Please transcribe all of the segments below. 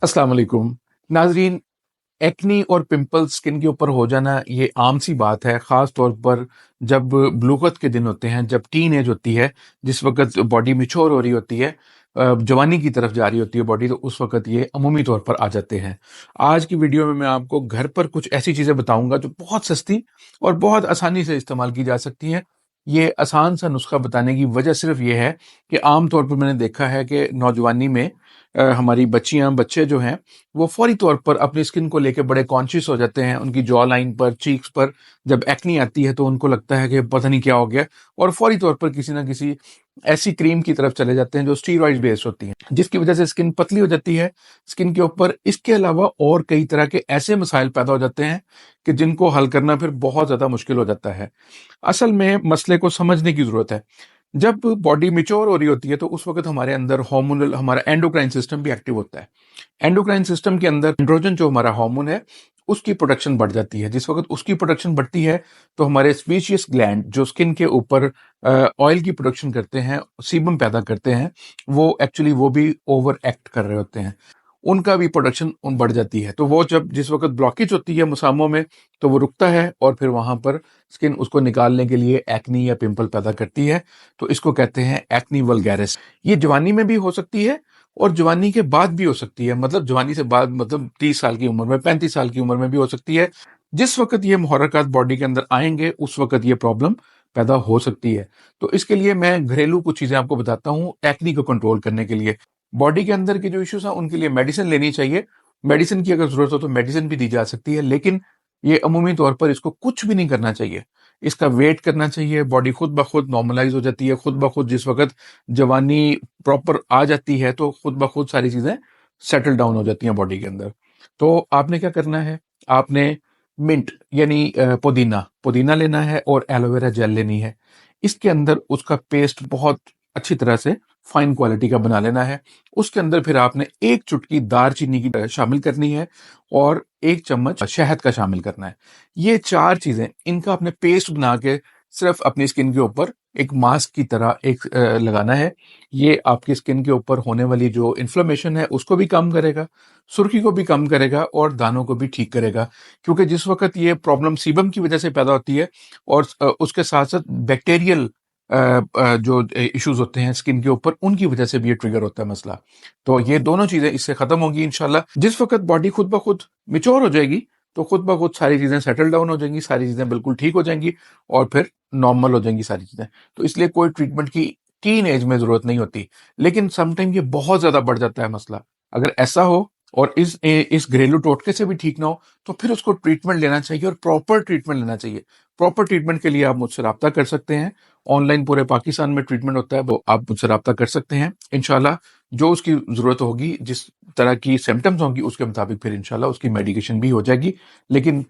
अस्सलाम वालेकुम नाजरीन। एक्नी और पिंपल स्किन के ऊपर हो जाना ये आम सी बात है, ख़ास तौर पर जब बलूगत के दिन होते हैं, जब टीन एज होती है, जिस वक्त बॉडी मिच्योर हो रही होती है, जवानी की तरफ जा रही होती है बॉडी, तो उस वक्त ये अमूमी तौर पर आ जाते हैं। आज की वीडियो में मैं आपको घर पर कुछ ऐसी चीज़ें बताऊंगा जो बहुत सस्ती और बहुत आसानी से इस्तेमाल की जा सकती हैं। ये आसान सा नुस्खा बताने की वजह सिर्फ ये है कि आम तौर पर मैंने देखा है कि नौजवानी में हमारी बच्चियां बच्चे जो हैं वो फौरी तौर पर अपनी स्किन को लेके बड़े कॉन्शियस हो जाते हैं। उनकी जॉ लाइन पर, चीक्स पर जब एक्नी आती है तो उनको लगता है कि पता नहीं क्या हो गया, और फौरी तौर पर किसी ना किसी ऐसी क्रीम की तरफ चले जाते हैं जो स्टीरॉइड बेस्ड होती हैं, जिसकी वजह से स्किन पतली हो जाती है स्किन के ऊपर। इसके अलावा और कई तरह के ऐसे मसाइल पैदा हो जाते हैं कि जिनको हल करना फिर बहुत ज़्यादा मुश्किल हो जाता है। असल में मसले को समझने की ज़रूरत है। जब बॉडी मिच्योर हो रही होती है तो उस वक्त हमारे अंदर हार्मोनल, हमारा एंडोक्राइन सिस्टम भी एक्टिव होता है। एंडोक्राइन सिस्टम के अंदर एंड्रोजन जो हमारा हार्मोन है, उसकी प्रोडक्शन बढ़ जाती है। जिस वक्त उसकी प्रोडक्शन बढ़ती है तो हमारे स्पीशियस ग्लैंड जो स्किन के ऊपर ऑयल की प्रोडक्शन करते हैं, सीबम पैदा करते हैं, वो एक्चुअली वो भी ओवर एक्ट कर रहे होते हैं, उनका भी प्रोडक्शन बढ़ जाती है। तो वो जब जिस वक्त ब्लॉकेज होती है मुसामों में तो वो रुकता है और फिर वहां पर स्किन उसको निकालने के लिए एक्नी या पिंपल पैदा करती है। तो इसको कहते हैं एक्नी वल्गैरिस। ये जवानी में भी हो सकती है और जवानी के बाद भी हो सकती है, मतलब जवानी से बाद मतलब 30 साल की उम्र में, 35 साल की उम्र में भी हो सकती है। जिस वक्त ये मुहर्रकात बॉडी के अंदर आएंगे उस वक्त ये प्रॉब्लम पैदा हो सकती है। तो इसके लिए मैं घरेलू कुछ चीजें आपको बताता हूँ एक्नी को कंट्रोल करने के लिए। बॉडी के अंदर के जो इश्यूज हैं उनके लिए मेडिसिन लेनी चाहिए। मेडिसिन की अगर जरूरत हो तो मेडिसिन भी दी जा सकती है, लेकिन ये अमूमी तौर पर इसको कुछ भी नहीं करना चाहिए। इसका वेट करना चाहिए। बॉडी खुद ब खुद नॉर्मलाइज हो जाती है, खुद ब खुद जिस वक्त जवानी प्रॉपर आ जाती है तो खुद ब खुद सारी चीजें सेटल डाउन हो जाती हैं बॉडी के अंदर। तो आपने क्या करना है, आपने मिंट यानी पुदीना पुदीना लेना है और एलोवेरा जेल लेनी है। इसके अंदर उसका पेस्ट बहुत अच्छी तरह से फाइन क्वालिटी का बना लेना है। उसके अंदर फिर आपने एक चुटकी दारचीनी की शामिल करनी है और एक चम्मच शहद का शामिल करना है। ये चार चीजें, इनका आपने पेस्ट बना के सिर्फ अपनी स्किन के ऊपर एक मास्क की तरह एक लगाना है। ये आपकी स्किन के ऊपर होने वाली जो इन्फ्लेमेशन है उसको भी कम करेगा, सुर्खी को भी कम करेगा और दानों को भी ठीक करेगा। क्योंकि जिस वक्त ये प्रॉब्लम सीबम की वजह से पैदा होती है और उसके साथ साथ बैक्टीरियल जो इश्यूज होते हैं स्किन के ऊपर, उनकी वजह से भी ये ट्रिगर होता है मसला। तो ये दोनों चीजें इससे खत्म होंगी इंशाल्लाह। जिस वक्त बॉडी खुद ब खुद मिच्योर हो जाएगी तो खुद ब खुद सारी चीजें सेटल डाउन हो जाएंगी, सारी चीजें बिल्कुल ठीक हो जाएंगी और फिर नॉर्मल हो जाएंगी सारी चीजें। तो इसलिए कोई ट्रीटमेंट की टीन एज में जरूरत नहीं होती। लेकिन समटाइम ये बहुत ज्यादा बढ़ जाता है मसला। अगर ऐसा हो और इस घरेलू टोटके से भी ठीक ना हो तो फिर उसको ट्रीटमेंट लेना चाहिए और प्रॉपर ट्रीटमेंट लेना चाहिए। प्रॉपर ट्रीटमेंट के लिए आप मुझसे रब्ता कर सकते हैं। ऑनलाइन पूरे पाकिस्तान में ट्रीटमेंट होता है, वो आप मुझसे रब्ता कर सकते हैं। इंशाल्लाह जो उसकी जरूरत होगी, जिस तरह की सिम्टम्स होंगी उसके मुताबिक फिर इंशाल्लाह उसकी मेडिकेशन भी हो जाएगी। लेकिन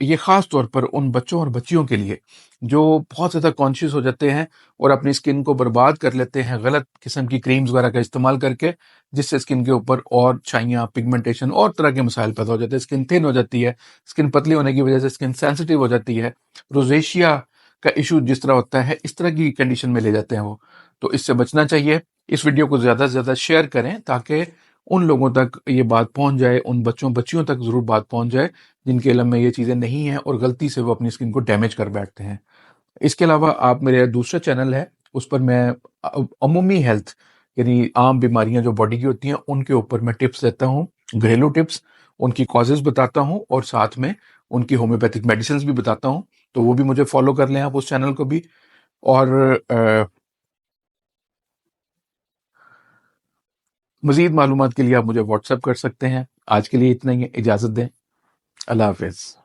ये खास तौर पर उन बच्चों और बच्चियों के लिए जो बहुत ज़्यादा कॉन्शियस हो जाते हैं और अपनी स्किन को बर्बाद कर लेते हैं गलत किस्म की क्रीम्स वगैरह का इस्तेमाल करके, जिससे स्किन के ऊपर और छाइयाँ, पिगमेंटेशन और तरह के मसाइल पैदा हो जाते हैं। स्किन थिन हो जाती है, स्किन पतली होने की वजह से स्किन सेंसिटिव हो जाती है, रोजेशिया का इशू जिस तरह होता है इस तरह की कंडीशन में ले जाते हैं वो। तो इससे बचना चाहिए। इस वीडियो को ज़्यादा से ज़्यादा शेयर करें ताकि उन लोगों तक ये बात पहुंच जाए, उन बच्चों बच्चियों तक ज़रूर बात पहुंच जाए जिनके इल्म में ये चीज़ें नहीं हैं और गलती से वो अपनी स्किन को डैमेज कर बैठते हैं। इसके अलावा आप, मेरा दूसरा चैनल है उस पर मैं अमूमी हेल्थ यानी आम बीमारियां जो बॉडी की होती हैं उनके ऊपर मैं टिप्स देता हूँ, घरेलू टिप्स, उनकी कॉजेज बताता हूँ और साथ में उनकी होम्योपैथिक मेडिसिन भी बताता हूँ। तो वो भी मुझे फॉलो कर लें आप उस चैनल को भी। और मजीद मालूमात के लिए आप मुझे व्हाट्सएप कर सकते हैं। आज के लिए इतना ही है, इजाज़त दें। अल्लाह हाफिज़।